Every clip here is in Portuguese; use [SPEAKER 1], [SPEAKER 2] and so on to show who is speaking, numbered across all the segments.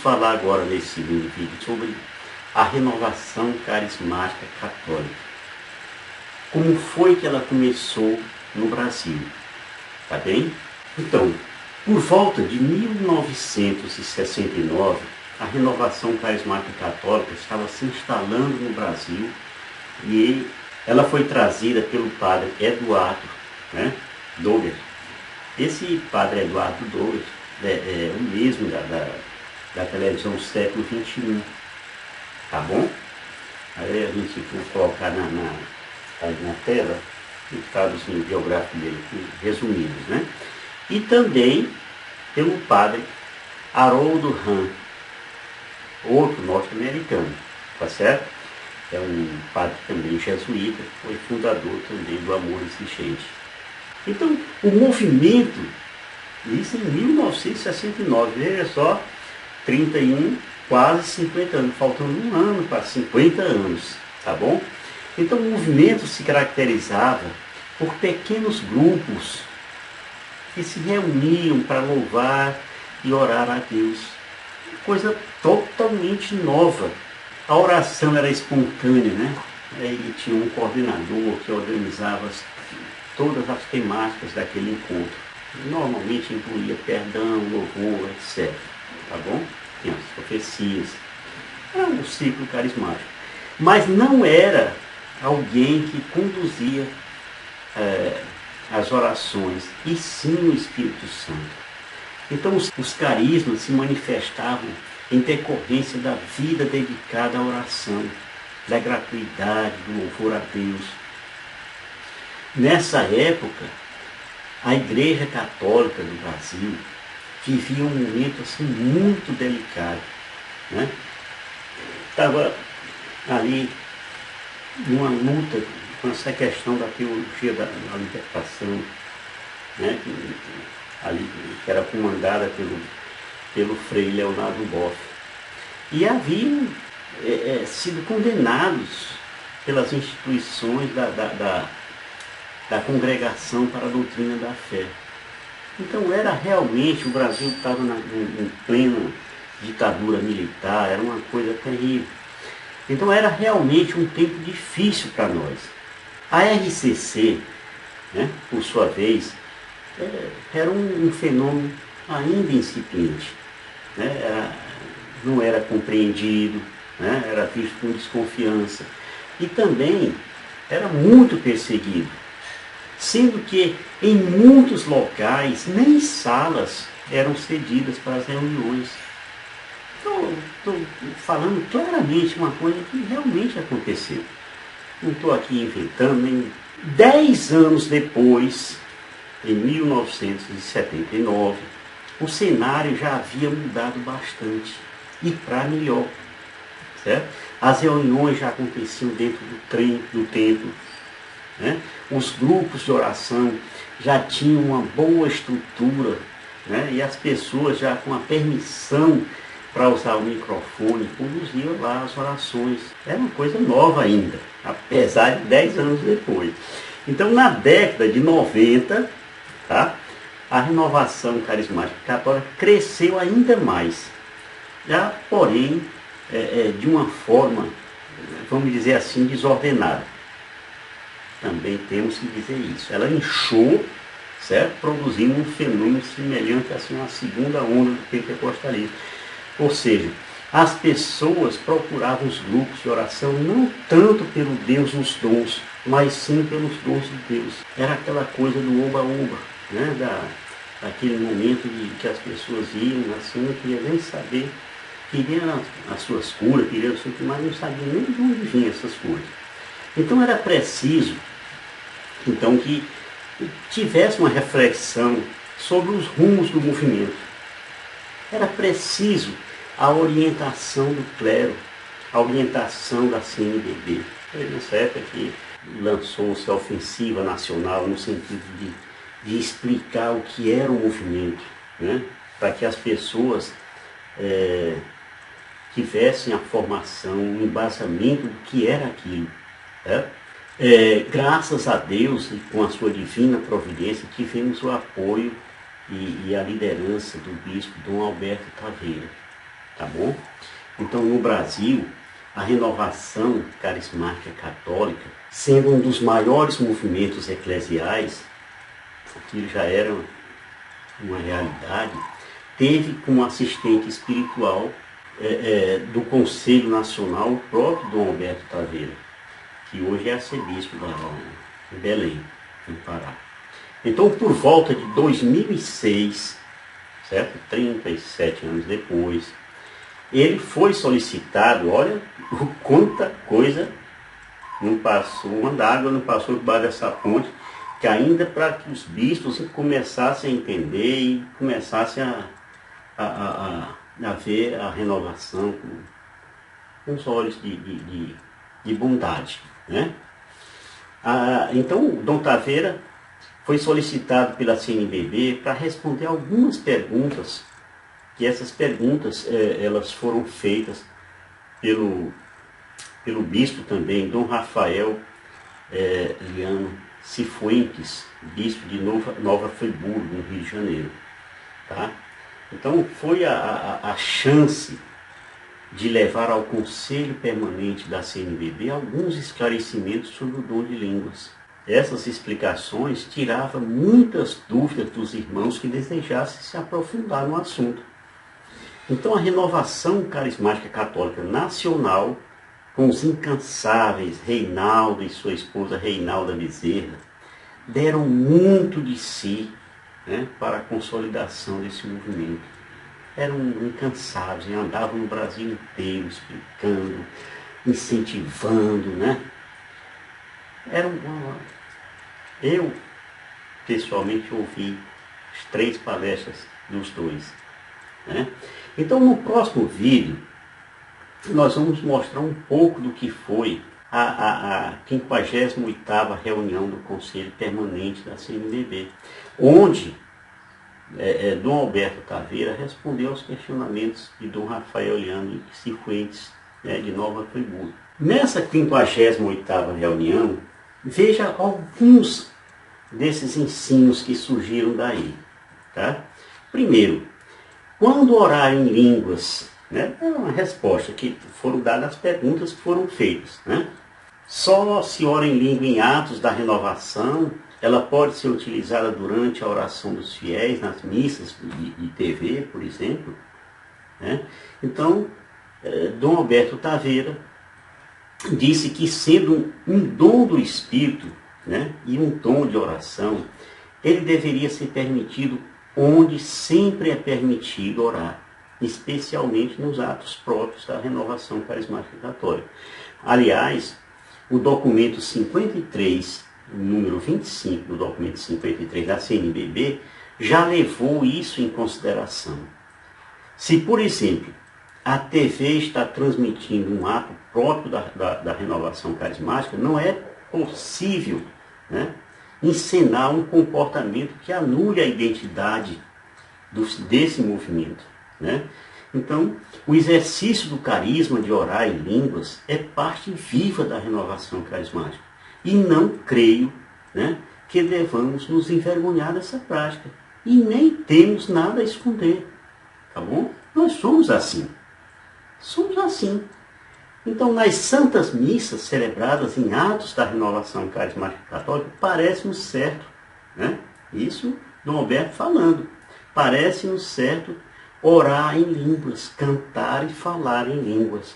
[SPEAKER 1] falar agora nesse segundo vídeo sobre a renovação carismática católica. Como foi que ela começou no Brasil? Tá bem? Então, por volta de 1969, a renovação carismática católica estava se instalando no Brasil e ela foi trazida pelo padre Eduardo, Douglas. Esse padre Eduardo Douglas é o mesmo da televisão século XXI, tá bom? Aí a gente vai colocar aí na tela o traduzinho biográfico dele, resumidos, né? E também pelo padre Haroldo Hahn, outro norte-americano, tá certo? É um padre também jesuíta, foi fundador também do Amor Insistente. Então, o movimento, isso em 1969, veja só, 31, quase 50 anos, faltando um ano para 50 anos, tá bom? Então, o movimento se caracterizava por pequenos grupos que se reuniam para louvar e orar a Deus. Coisa totalmente nova. A oração era espontânea, né? E tinha um coordenador que organizava todas as temáticas daquele encontro. Normalmente incluía perdão, louvor, etc. Tá bom? Tinha as profecias. Era um ciclo carismático. Mas não era alguém que conduzia as orações, e sim o Espírito Santo. Então os carismas se manifestavam em decorrência da vida dedicada à oração, da gratuidade, do louvor a Deus. Nessa época, a Igreja Católica do Brasil vivia um momento assim, muito delicado. Estava ali numa luta com essa questão da teologia da libertação, que era comandada pelo Frei Leonardo Boff. E haviam sido condenados pelas instituições da Congregação para a Doutrina da Fé. Então era realmente, o Brasil estava em plena ditadura militar, era uma coisa terrível. Então era realmente um tempo difícil para nós. A RCC, por sua vez, era um fenômeno ainda incipiente. Não era compreendido, era visto com desconfiança. E também era muito perseguido. Sendo que em muitos locais nem salas eram cedidas para as reuniões. Estou falando claramente uma coisa que realmente aconteceu. Não estou aqui inventando, nem 10 anos depois, em 1979, o cenário já havia mudado bastante, e para melhor. Certo? As reuniões já aconteciam dentro do templo. Os grupos de oração já tinham uma boa estrutura, e as pessoas já com a permissão para usar o microfone conduziam lá as orações. Era uma coisa nova ainda, apesar de 10 anos depois. Então, na década de 90, a renovação carismática católica cresceu ainda mais. Já, porém, de uma forma, vamos dizer assim, desordenada. Também temos que dizer isso. Ela inchou, certo? Produzindo um fenômeno semelhante assim, à segunda onda do pentecostalismo. Ou seja, as pessoas procuravam os grupos de oração não tanto pelo Deus dos dons, mas sim pelos dons de Deus. Era aquela coisa do oba-oba, daquele momento que as pessoas iam assim, não queriam nem saber, queriam as suas curas, queriam o seu, mas não sabiam nem de onde vinham essas coisas. Então era preciso que tivesse uma reflexão sobre os rumos do movimento. Era preciso a orientação do clero, a orientação da CNBB. Foi nessa época que lançou-se a ofensiva nacional no sentido de explicar o que era o movimento, para que as pessoas tivessem a formação, o embasamento do que era aquilo. Graças a Deus e com a sua divina providência, tivemos o apoio e a liderança do bispo Dom Alberto Taveira. tá bom? Então, no Brasil, a renovação carismática católica, sendo um dos maiores movimentos eclesiais, que já era uma realidade, teve como assistente espiritual do Conselho Nacional o próprio Dom Alberto Taveira, que hoje é arcebispo de Belém, no Pará. Então, por volta de 2006, certo? 37 anos depois, ele foi solicitado, olha quanta coisa não passou, uma d'água não passou debaixo dessa ponte, que ainda para que os bispos começassem a entender e começassem a ver a renovação com os olhos de bondade, né? Então, o Dom Taveira foi solicitado pela CNBB para responder algumas perguntas, que essas perguntas elas foram feitas pelo bispo também, Dom Rafael Liano Cifuentes, bispo de Nova Friburgo, no Rio de Janeiro. Tá? Então foi a chance de levar ao Conselho Permanente da CNBB alguns esclarecimentos sobre o dom de línguas. Essas explicações tiravam muitas dúvidas dos irmãos que desejassem se aprofundar no assunto. Então a renovação carismática católica nacional, com os incansáveis Reinaldo e sua esposa Reinalda Bezerra, deram muito de si, né, para a consolidação desse movimento. Eram incansáveis, andavam no Brasil inteiro explicando, incentivando, né? Eu, pessoalmente, ouvi as 3 palestras dos dois, né? Então, no próximo vídeo, nós vamos mostrar um pouco do que foi a 58ª reunião do Conselho Permanente da CNBB, onde Dom Alberto Taveira respondeu aos questionamentos de Dom Rafael Liano Cifuentes, de Nova Friburgo. Nessa 58ª reunião, veja alguns desses ensinos que surgiram daí. Tá? Primeiro, quando orar em línguas, né, é uma resposta que foram dadas às perguntas que foram feitas. Né? Só se ora em língua em atos da renovação, ela pode ser utilizada durante a oração dos fiéis, nas missas de TV, por exemplo. Né? Então, Dom Alberto Taveira disse que, sendo um dom do Espírito, né, e um tom de oração, ele deveria ser permitido onde sempre é permitido orar, especialmente nos atos próprios da renovação carismática católica. Aliás, o documento 53, o número 25 do documento 53 da CNBB, já levou isso em consideração. Se, por exemplo, a TV está transmitindo um ato próprio da renovação carismática, não é possível, né, encenar um comportamento que anule a identidade desse movimento. Né? Então, o exercício do carisma de orar em línguas é parte viva da renovação carismática. E não creio, né, que devamos nos envergonhar dessa prática. E nem temos nada a esconder. Tá bom? Nós somos assim. Somos assim. Então, nas santas missas celebradas em atos da renovação carismática católica, parece-nos certo, né? Isso Dom Alberto falando. Parece-nos certo orar em línguas, cantar e falar em línguas.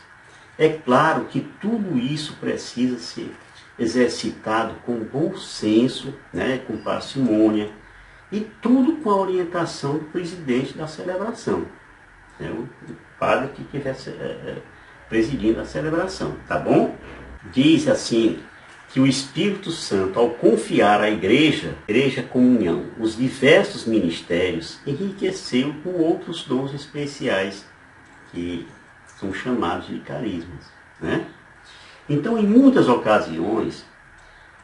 [SPEAKER 1] É claro que tudo isso precisa ser exercitado com bom senso, né, com parcimônia, e tudo com a orientação do presidente da celebração, né, o padre que estivesse presidindo a celebração, tá bom? Diz assim, que o Espírito Santo, ao confiar à Igreja Comunhão, os diversos ministérios, enriqueceu com outros dons especiais, que são chamados de carismas. Né? Então, em muitas ocasiões,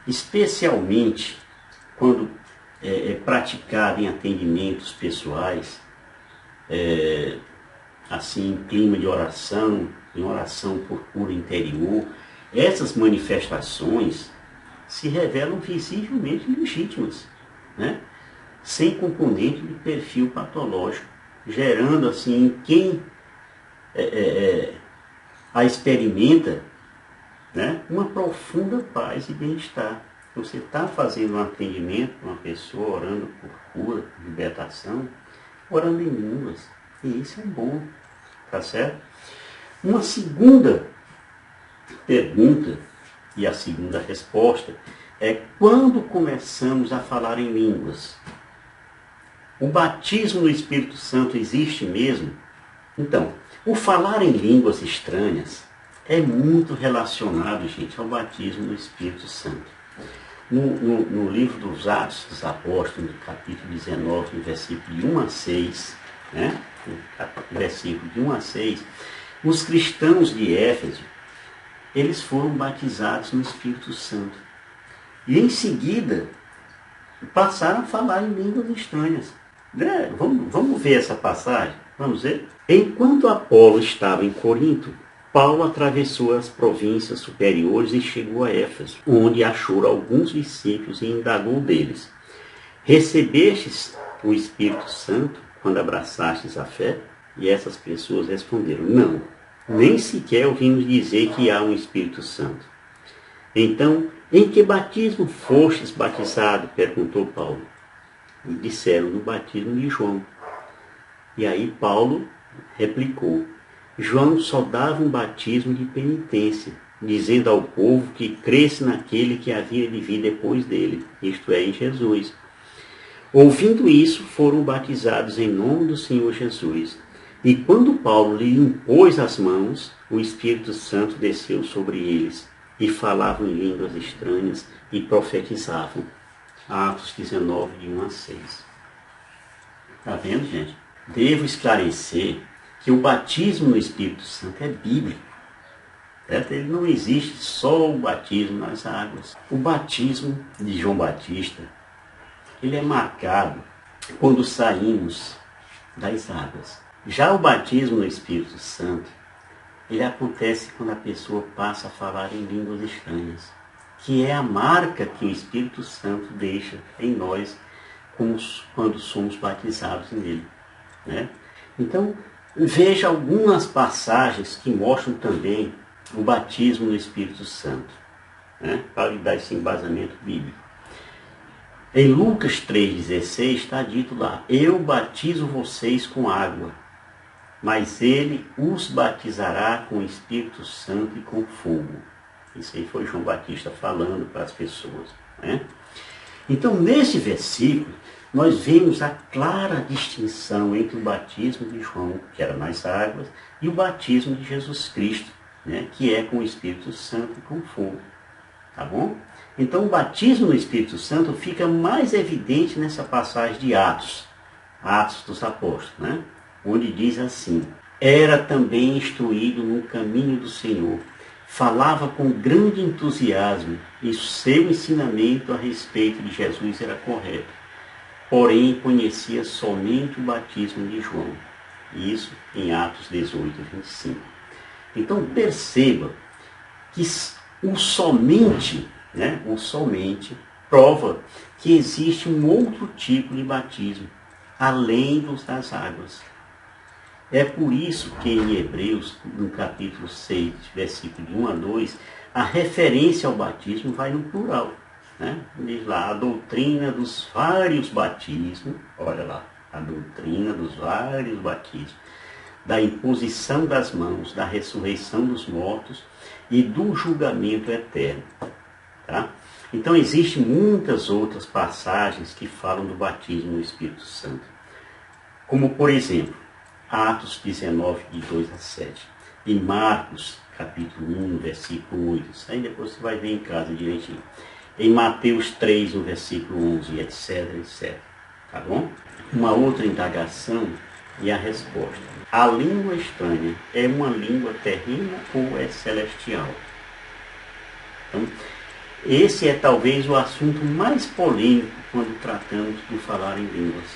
[SPEAKER 1] especialmente quando praticado em atendimentos pessoais, assim, em clima de oração, em oração por cura interior, essas manifestações se revelam visivelmente legítimas, né? Sem componente de perfil patológico, gerando assim em quem a experimenta, né, uma profunda paz e bem-estar. Você está fazendo um atendimento para uma pessoa, orando por cura, por libertação, orando em línguas. E isso é bom, tá certo? Uma segunda pergunta e a segunda resposta é: quando começamos a falar em línguas? O batismo no Espírito Santo existe mesmo? Então, o falar em línguas estranhas é muito relacionado, gente, ao batismo no Espírito Santo. No livro dos Atos dos Apóstolos, no capítulo 19, no versículo de 1 a 6, né? No versículo de 1 a 6, os cristãos de Éfeso, eles foram batizados no Espírito Santo. E em seguida, passaram a falar em línguas estranhas. Vamos ver essa passagem? Vamos ver? Enquanto Apolo estava em Corinto, Paulo atravessou as províncias superiores e chegou a Éfeso, onde achou alguns discípulos e indagou deles: recebestes o Espírito Santo quando abraçastes a fé? E essas pessoas responderam: não, nem sequer ouvimos dizer que há um Espírito Santo. Então, em que batismo fostes batizado? Perguntou Paulo. E disseram: no batismo de João. E aí Paulo replicou: João só dava um batismo de penitência, dizendo ao povo que cresce naquele que havia de vir depois dele, isto é, em Jesus. Ouvindo isso, foram batizados em nome do Senhor Jesus. E quando Paulo lhe impôs as mãos, o Espírito Santo desceu sobre eles, e falavam em línguas estranhas e profetizavam. Atos 19, de 1 a 6. Está vendo, gente? Devo esclarecer que o batismo no Espírito Santo é bíblico. Certo? Ele não existe só o batismo nas águas. O batismo de João Batista, ele é marcado quando saímos das águas. Já o batismo no Espírito Santo, ele acontece quando a pessoa passa a falar em línguas estranhas, que é a marca que o Espírito Santo deixa em nós quando somos batizados nele, né? Então, veja algumas passagens que mostram também o batismo no Espírito Santo, né, para lhe dar esse embasamento bíblico. Em Lucas 3,16 está dito lá: eu batizo vocês com água, mas ele os batizará com o Espírito Santo e com fogo. Isso aí foi João Batista falando para as pessoas, né? Então, nesse versículo, nós vemos a clara distinção entre o batismo de João, que era nas águas, e o batismo de Jesus Cristo, né, que é com o Espírito Santo e com fogo. Tá bom? Então, o batismo no Espírito Santo fica mais evidente nessa passagem de Atos dos Apóstolos, né? Onde diz assim: era também instruído no caminho do Senhor, falava com grande entusiasmo, e seu ensinamento a respeito de Jesus era correto. Porém, conhecia somente o batismo de João. Isso em Atos 18, 25. Então, perceba que o somente prova que existe um outro tipo de batismo, além dos das águas. É por isso que em Hebreus, no capítulo 6, versículo de 1 a 2, a referência ao batismo vai no plural, né? Diz lá: a doutrina dos vários batismos, olha lá, a doutrina dos vários batismos, da imposição das mãos, da ressurreição dos mortos e do julgamento eterno. Tá? Então, existem muitas outras passagens que falam do batismo no Espírito Santo. Como, por exemplo, Atos 19, de 2 a 7. E Marcos, capítulo 1, versículo 8. Isso aí depois você vai ver em casa direitinho. Em Mateus 3, no versículo 11, etc, etc. Tá bom? Uma outra indagação e a resposta: a língua estranha é uma língua terrena ou é celestial? Então, esse é talvez o assunto mais polêmico quando tratamos de falar em línguas.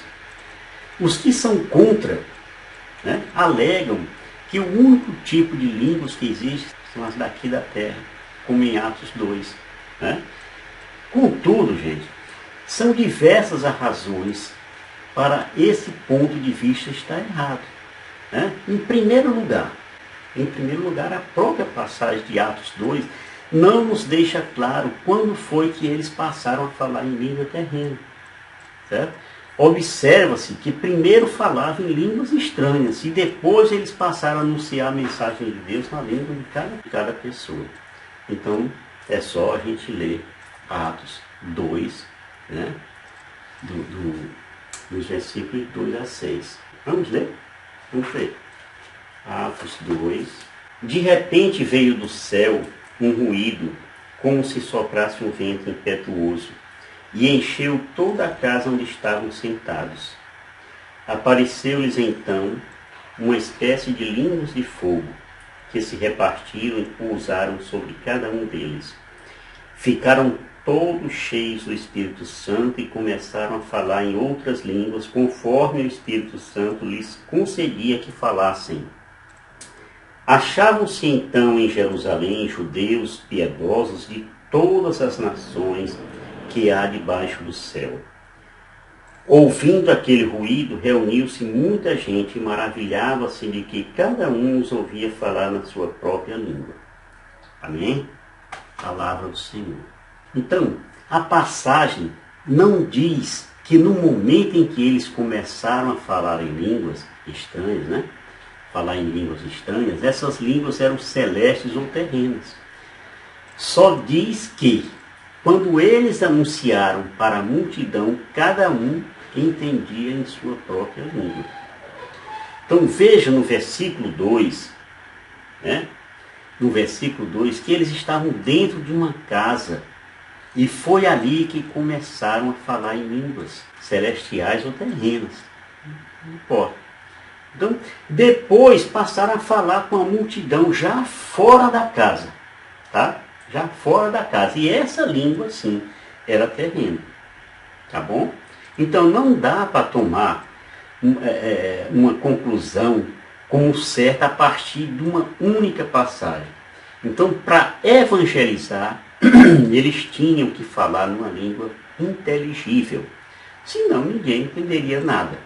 [SPEAKER 1] Os que são contra, né, alegam que o único tipo de línguas que existe são as daqui da terra, como em Atos 2. Né? Contudo, gente, são diversas as razões para esse ponto de vista estar errado. Né? Em primeiro lugar, Em primeiro lugar, a própria passagem de Atos 2 não nos deixa claro quando foi que eles passaram a falar em língua terrena. Certo? Observa-se que primeiro falavam em línguas estranhas e depois eles passaram a anunciar a mensagem de Deus na língua de cada pessoa. Então, é só a gente ler Atos 2, né? Dos versículos 2 a 6. Vamos ler? Vamos ler. Atos 2. De repente veio do céu um ruído, como se soprasse um vento impetuoso, e encheu toda a casa onde estavam sentados. Apareceu-lhes então uma espécie de línguas de fogo, que se repartiram e pousaram sobre cada um deles. Ficaram todos cheios do Espírito Santo e começaram a falar em outras línguas, conforme o Espírito Santo lhes concedia que falassem. Achavam-se então em Jerusalém judeus piedosos de todas as nações que há debaixo do céu. Ouvindo aquele ruído, reuniu-se muita gente e maravilhava-se de que cada um os ouvia falar na sua própria língua. Amém? Palavra do Senhor. Então, a passagem não diz que no momento em que eles começaram a falar em línguas estranhas, né? Falar em línguas estranhas, essas línguas eram celestes ou terrenas. Só diz que, quando eles anunciaram para a multidão, cada um entendia em sua própria língua. Então veja no versículo 2, né? No versículo 2, que eles estavam dentro de uma casa e foi ali que começaram a falar em línguas celestiais ou terrenas. Não importa. Então, depois passaram a falar com a multidão já fora da casa, tá? Já fora da casa. E essa língua, sim, era terrena. Tá bom? Então, não dá para tomar uma conclusão como certa a partir de uma única passagem. Então, para evangelizar, eles tinham que falar numa língua inteligível. Senão, ninguém entenderia nada.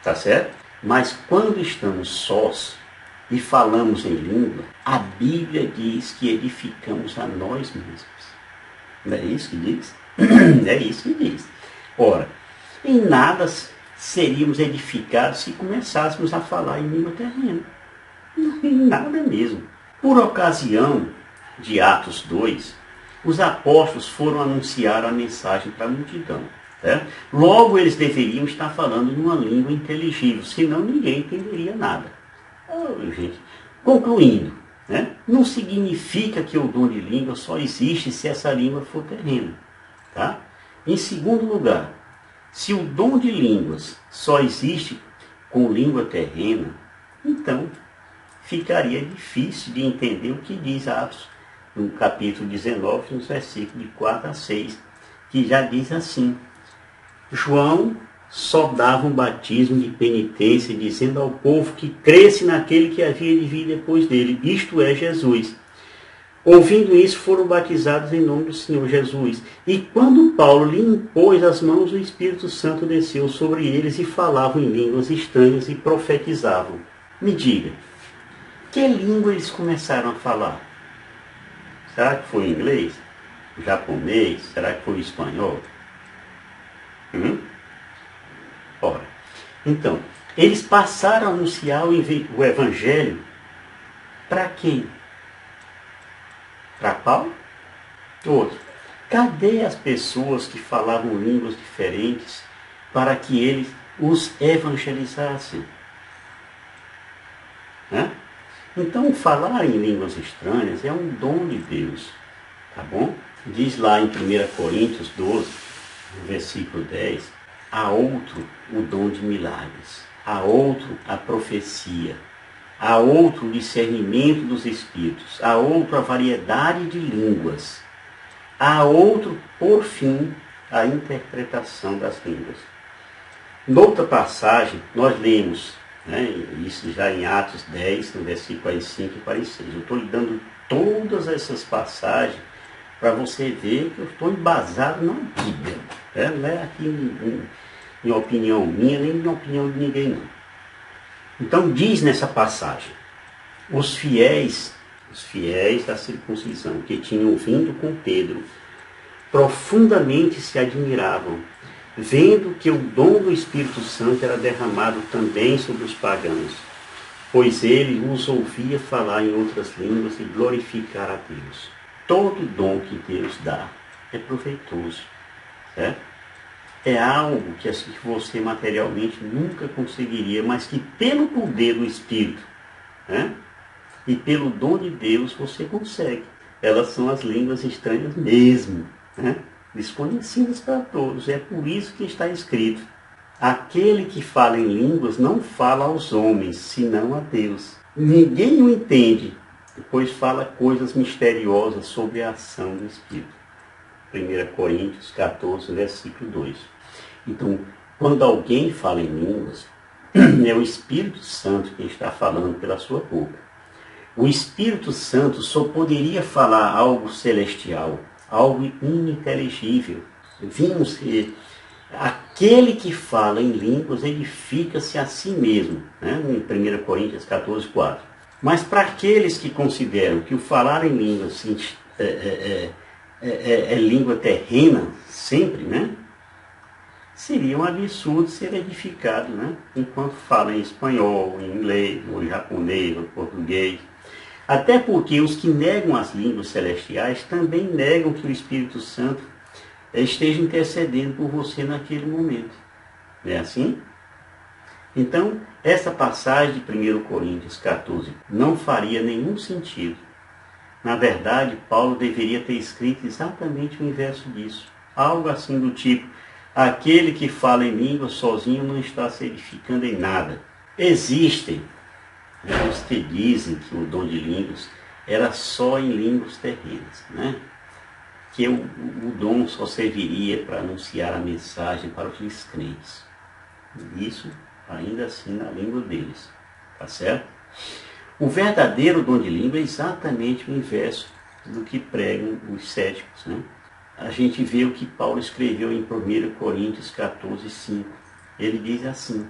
[SPEAKER 1] Tá certo? Mas quando estamos sós e falamos em língua, a Bíblia diz que edificamos a nós mesmos. Não é isso que diz? É isso que diz. Ora, em nada seríamos edificados se começássemos a falar em língua terrena. Em nada mesmo. Por ocasião de Atos 2, os apóstolos foram anunciar a mensagem para a multidão. Certo? Logo, eles deveriam estar falando numa língua inteligível, senão ninguém entenderia nada. Gente, concluindo, né? Não significa que o dom de língua só existe se essa língua for terrena. Tá? Em segundo lugar, se o dom de línguas só existe com língua terrena, então ficaria difícil de entender o que diz Atos, no capítulo 19, nos versículos de 4 a 6, que já diz assim: João só dava um batismo de penitência, dizendo ao povo que cresce naquele que havia de vir depois dele, isto é, Jesus. Ouvindo isso, foram batizados em nome do Senhor Jesus. E quando Paulo lhe impôs as mãos, o Espírito Santo desceu sobre eles e falavam em línguas estranhas e profetizavam. Me diga, que língua eles começaram a falar? Será que foi inglês? Japonês? Será que foi espanhol? Ora, então, eles passaram a anunciar o Evangelho para quem? Para Paulo? Outro. Cadê as pessoas que falavam línguas diferentes para que eles os evangelizassem? Né? Então, falar em línguas estranhas é um dom de Deus. Tá bom? Diz lá em 1 Coríntios 12, no versículo 10, há outro o dom de milagres, há outro a profecia, há outro o discernimento dos espíritos, há outro a variedade de línguas, há outro, por fim, a interpretação das línguas. Noutra passagem, nós lemos, né, isso já em Atos 10, no versículo 45 e 46. Eu estou lhe dando todas essas passagens para você ver que eu estou embasado na Bíblia. Não é aqui em opinião minha, nem em opinião de ninguém, não. Então diz nessa passagem, Os fiéis da circuncisão, que tinham vindo com Pedro, profundamente se admiravam, vendo que o dom do Espírito Santo era derramado também sobre os pagãos, pois ele os ouvia falar em outras línguas e glorificar a Deus. Todo dom que Deus dá é proveitoso, certo? É algo que você materialmente nunca conseguiria, mas que pelo poder do Espírito, né, e pelo dom de Deus você consegue. Elas são as línguas estranhas mesmo, né, desconhecidas para todos. É por isso que está escrito: aquele que fala em línguas não fala aos homens, senão a Deus. Ninguém o entende, pois fala coisas misteriosas sobre a ação do Espírito. 1 Coríntios 14, versículo 2. Então, quando alguém fala em línguas, é o Espírito Santo que está falando pela sua boca. O Espírito Santo só poderia falar algo celestial, algo ininteligível. Vimos que aquele que fala em línguas edifica-se a si mesmo, né? Em 1 Coríntios 14, 4. Mas para aqueles que consideram que o falar em línguas é língua terrena, sempre, né? Seria um absurdo ser edificado, né? Enquanto fala em espanhol, em inglês, ou japonês, ou português. Até porque os que negam as línguas celestiais também negam que o Espírito Santo esteja intercedendo por você naquele momento. Não é assim? Então, essa passagem de 1 Coríntios 14 não faria nenhum sentido. Na verdade, Paulo deveria ter escrito exatamente o inverso disso. Algo assim do tipo: aquele que fala em língua sozinho não está se edificando em nada. Existem os que dizem que o dom de línguas era só em línguas terrenas, né? Que o dom só serviria para anunciar a mensagem para os descrentes. Isso ainda assim na língua deles. Tá certo? O verdadeiro dom de língua é exatamente o inverso do que pregam os céticos, né? A gente vê o que Paulo escreveu em 1 Coríntios 14, 5. Ele diz assim: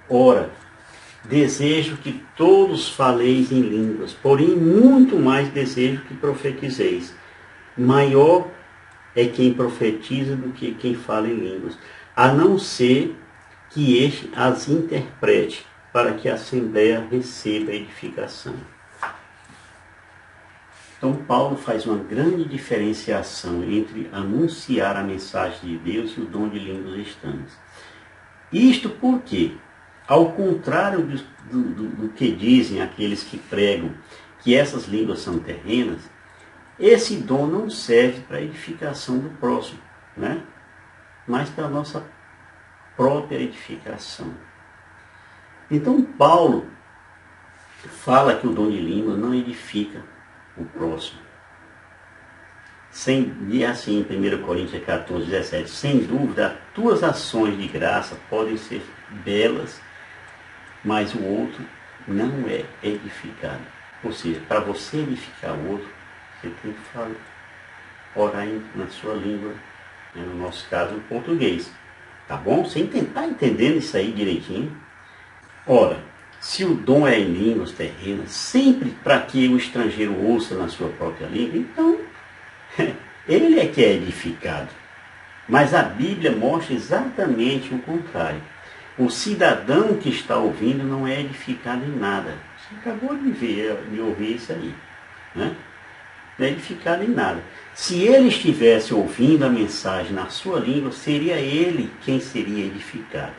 [SPEAKER 1] ora, desejo que todos faleis em línguas, porém muito mais desejo que profetizeis. Maior é quem profetiza do que quem fala em línguas, a não ser que este as interprete, para que a Assembleia receba edificação. Então Paulo faz uma grande diferenciação entre anunciar a mensagem de Deus e o dom de línguas estranhas. Isto porque, ao contrário do que dizem aqueles que pregam que essas línguas são terrenas, esse dom não serve para a edificação do próximo, né? Mas para a nossa própria edificação. Então Paulo fala que o dom de língua não edifica o próximo. E assim em 1 Coríntios 14, 17, sem dúvida, as tuas ações de graça podem ser belas, mas o outro não é edificado. Ou seja, para você edificar o outro, você tem que orar na sua língua, né? No nosso caso, o português. Tá bom? Sem tentar entendendo isso aí direitinho. Ora, se o dom é em línguas terrenas, sempre para que o estrangeiro ouça na sua própria língua, então ele é que é edificado. Mas a Bíblia mostra exatamente o contrário. O cidadão que está ouvindo não é edificado em nada. Você acabou de ouvir isso aí, né? Não é edificado em nada. Se ele estivesse ouvindo a mensagem na sua língua, seria ele quem seria edificado.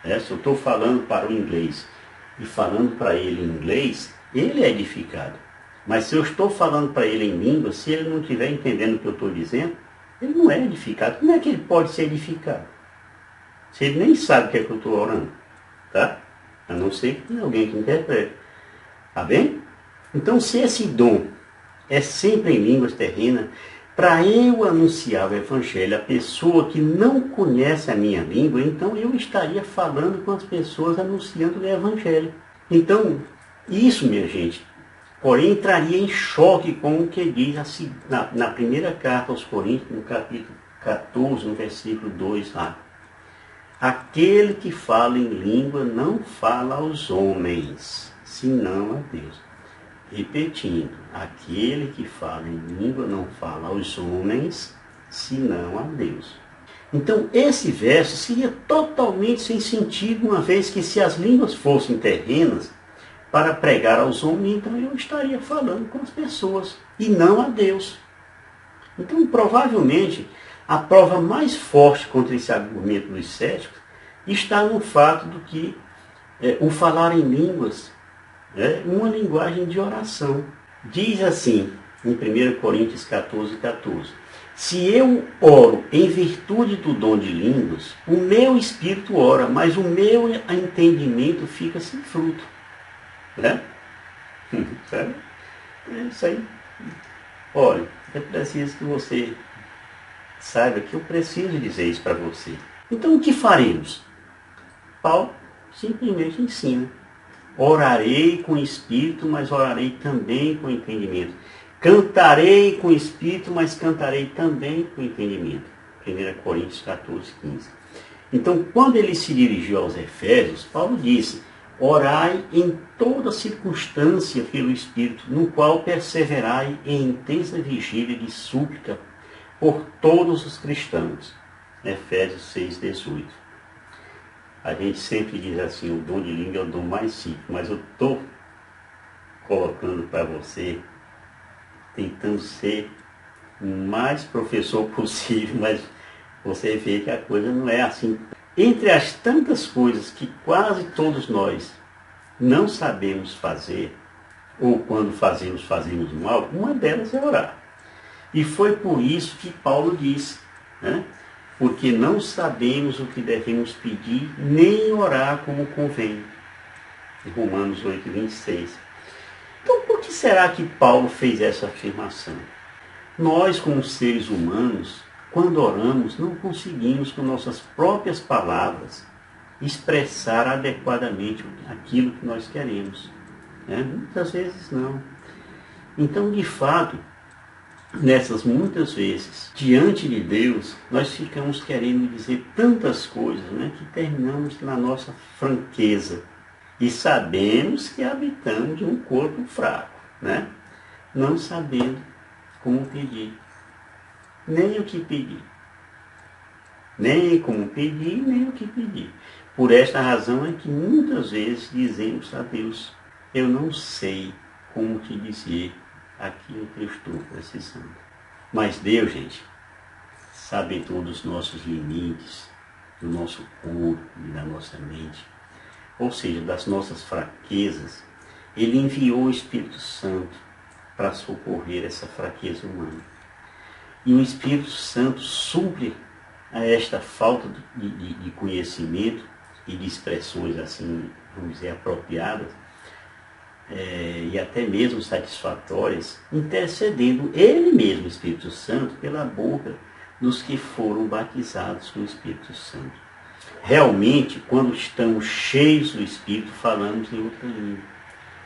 [SPEAKER 1] Se eu estou falando para o inglês e falando para ele em inglês, ele é edificado. Mas se eu estou falando para ele em língua, se ele não estiver entendendo o que eu estou dizendo, ele não é edificado. Como é que ele pode ser edificado? Se ele nem sabe o que é que eu estou orando, tá? A não ser que tenha alguém que interprete. Tá bem? Então, se esse dom é sempre em línguas terrenas, para eu anunciar o Evangelho a pessoa que não conhece a minha língua, então eu estaria falando com as pessoas anunciando o Evangelho. Então, isso, minha gente, porém entraria em choque com o que diz na primeira carta aos Coríntios, no capítulo 14, no versículo 2 lá. Aquele que fala em língua não fala aos homens, senão a Deus. Repetindo, aquele que fala em língua não fala aos homens, senão a Deus. Então, esse verso seria totalmente sem sentido, uma vez que se as línguas fossem terrenas para pregar aos homens, então eu estaria falando com as pessoas e não a Deus. Então, provavelmente, a prova mais forte contra esse argumento dos céticos está no fato do que o falar em línguas é uma linguagem de oração. Diz assim, em 1 Coríntios 14:14, se eu oro em virtude do dom de línguas, o meu espírito ora, mas o meu entendimento fica sem fruto. Né? Sabe? É isso aí. Olha, é preciso que você saiba que eu preciso dizer isso para você. Então, o que faremos? Paulo simplesmente ensina. Orarei com espírito, mas orarei também com entendimento. Cantarei com espírito, mas cantarei também com entendimento. 1 Coríntios 14:15. Então, quando ele se dirigiu aos Efésios, Paulo disse, orai em toda circunstância pelo Espírito, no qual perseverai em intensa vigília de súplica por todos os cristãos. Efésios 6:18. A gente sempre diz assim, o dom de língua é o dom mais simples, mas eu estou colocando para você, tentando ser o mais professor possível, mas você vê que a coisa não é assim. Entre as tantas coisas que quase todos nós não sabemos fazer, ou quando fazemos, fazemos mal, uma delas é orar. E foi por isso que Paulo disse, né? Porque não sabemos o que devemos pedir, nem orar como convém. Em Romanos 8:26. Então, por que será que Paulo fez essa afirmação? Nós, como seres humanos, quando oramos, não conseguimos, com nossas próprias palavras, expressar adequadamente aquilo que nós queremos. Né? Muitas vezes não. Então, de fato, nessas muitas vezes, diante de Deus, nós ficamos querendo dizer tantas coisas, né, que terminamos na nossa franqueza. E sabemos que habitamos um corpo fraco, né? Não sabendo como pedir. Nem o que pedir. Nem como pedir, nem o que pedir. Por esta razão é que muitas vezes dizemos a Deus, eu não sei como te dizer aquilo que eu estou precisando. Mas Deus, gente, sabe todos os nossos limites, do nosso corpo e da nossa mente, ou seja, das nossas fraquezas. Ele enviou o Espírito Santo para socorrer essa fraqueza humana. E o Espírito Santo supre a esta falta de conhecimento e de expressões assim, vamos dizer, apropriadas, e até mesmo satisfatórias, intercedendo ele mesmo, o Espírito Santo, pela boca dos que foram batizados com o Espírito Santo. Realmente, quando estamos cheios do Espírito, falamos em outra língua.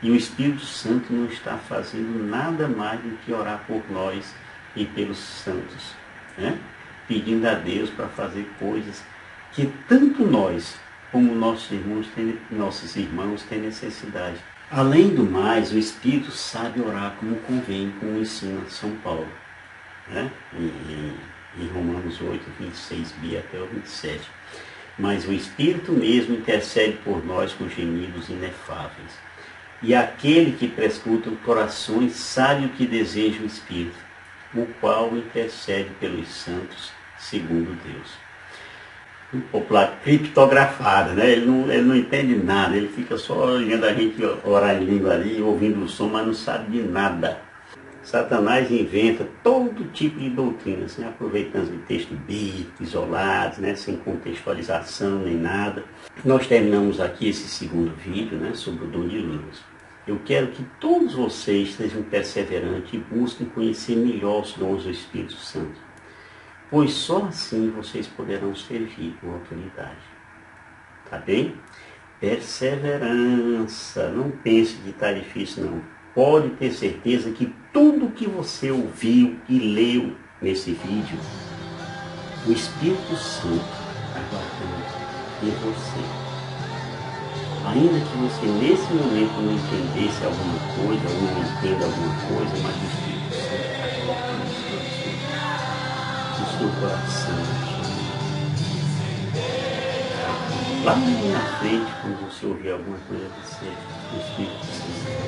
[SPEAKER 1] E o Espírito Santo não está fazendo nada mais do que orar por nós e pelos santos, né? Pedindo a Deus para fazer coisas que tanto nós como nossos irmãos têm necessidade. Além do mais, o Espírito sabe orar como convém, como ensina São Paulo, né? Em Romanos 8:26b até o 27. Mas o Espírito mesmo intercede por nós com gemidos inefáveis. E aquele que prescruta os corações sabe o que deseja o Espírito, o qual intercede pelos santos segundo Deus. Um popular criptografado, né? Ele não entende nada, ele fica só olhando a gente orar em língua ali, ouvindo o som, mas não sabe de nada. Satanás inventa todo tipo de doutrinas, né? Aproveitando de textos bíblicos, isolados, né? Sem contextualização nem nada. Nós terminamos aqui esse segundo vídeo, né? Sobre o dom de línguas. Eu quero que todos vocês sejam perseverantes e busquem conhecer melhor os dons do Espírito Santo, pois só assim vocês poderão servir com autoridade. Tá bem? Perseverança. Não pense que está difícil, não. Pode ter certeza que tudo que você ouviu e leu nesse vídeo, o Espírito Santo está guardando em você. Ainda que você nesse momento não entendesse alguma coisa, ou não entenda alguma coisa, mas o Espírito Santo está colocando no seu coração. Lá na frente, quando você ouvir alguma coisa, você, o Espírito Santo.